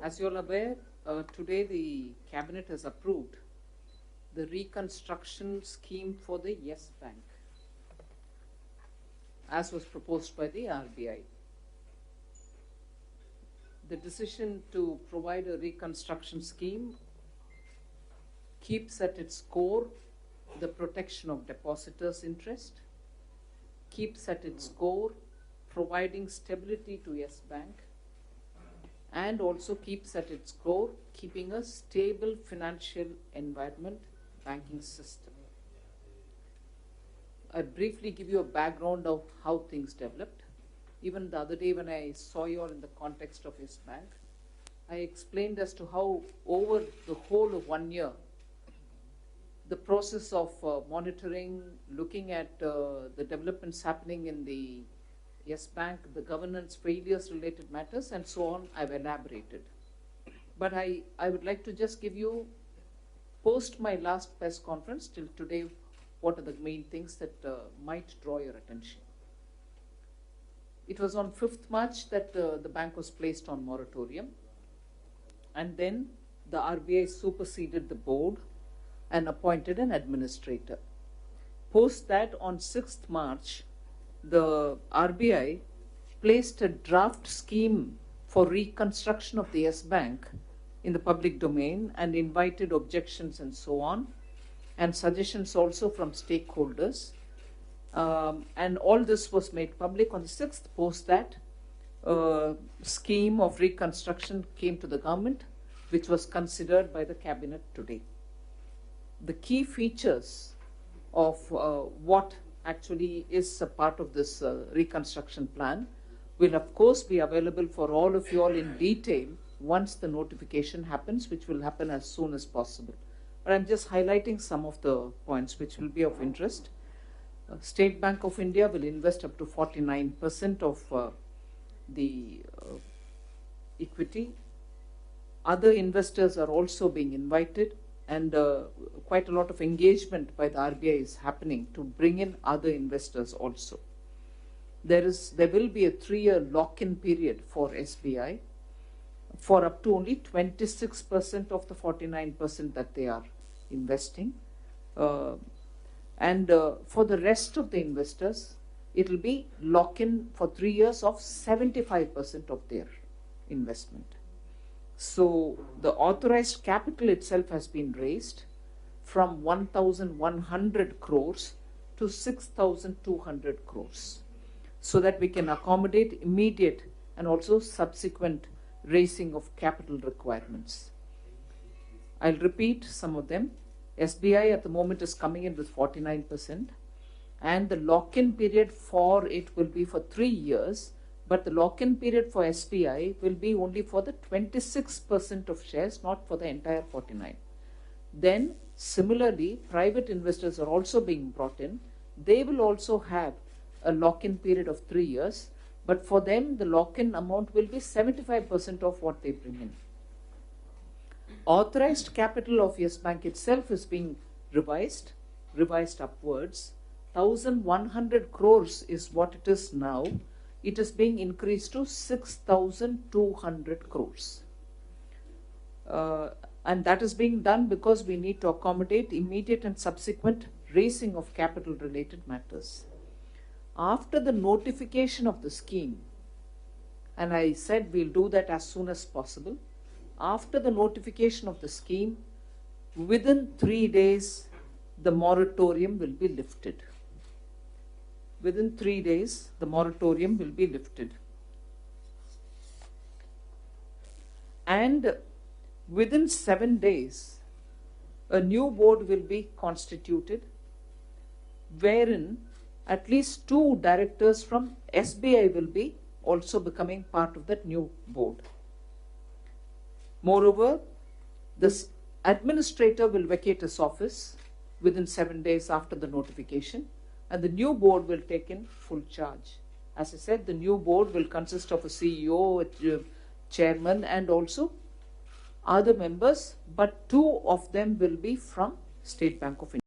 As you are aware, today the Cabinet has approved the reconstruction scheme for the Yes Bank, as was proposed by the RBI. The decision to provide a reconstruction scheme keeps at its core the protection of depositors' interest, keeps at its core providing stability to Yes Bank, and also keeps at its core keeping a stable financial environment, banking system. I briefly give you a background of how things developed. Even the other day when I saw you all in the context of Yes Bank, I explained as to how over the whole of 1 year, the process of monitoring, looking at the developments happening in the Yes Bank, the governance failures related matters and so on, I've elaborated. But I would like to just give you, post my last press conference till today, what are the main things that might draw your attention. It was on 5th March that the bank was placed on moratorium, and then the RBI superseded the board and appointed an administrator. Post that, on 6th March, the RBI placed a draft scheme for reconstruction of the Yes Bank in the public domain and invited objections and so on, and suggestions also from stakeholders. And all this was made public on the 6th. Post that, scheme of reconstruction came to the government, which was considered by the cabinet today. The key features of what actually is a part of this reconstruction plan will of course be available for all of you all in detail once the notification happens, which will happen as soon as possible. But I'm just highlighting some of the points which will be of interest. State Bank of India will invest up to 49% of the equity. Other investors are also being invited, and quite a lot of engagement by the RBI is happening to bring in other investors also. There will be a 3-year lock-in period for SBI for up to only 26% of the 49% that they are investing. And for the rest of the investors, it will be lock-in for 3 years of 75% of their investment. So the authorized capital itself has been raised from 1,100 crores to 6,200 crores, so that we can accommodate immediate and also subsequent raising of capital requirements. I'll repeat some of them. SBI at the moment is coming in with 49%, and the lock-in period for it will be for 3 years. But the lock-in period for SBI will be only for the 26% of shares, not for the entire 49%. Then, similarly, private investors are also being brought in. They will also have a lock-in period of 3 years, but for them, the lock-in amount will be 75% of what they bring in. Authorized capital of Yes Bank itself is being revised upwards. 1,100 crores is what it is now. It is being increased to 6,200 crores. And that is being done because we need to accommodate immediate and subsequent raising of capital related matters. After the notification of the scheme, and I said we'll do that as soon as possible, after the notification of the scheme, within 3 days, the moratorium will be lifted. Within 3 days, the moratorium will be lifted. And within 7 days, a new board will be constituted, wherein at least 2 directors from SBI will be also becoming part of that new board. Moreover, this administrator will vacate his office within 7 days after the notification, and the new board will take in full charge. As I said, the new board will consist of a CEO, a chairman, and also other members, but 2 of them will be from State Bank of India.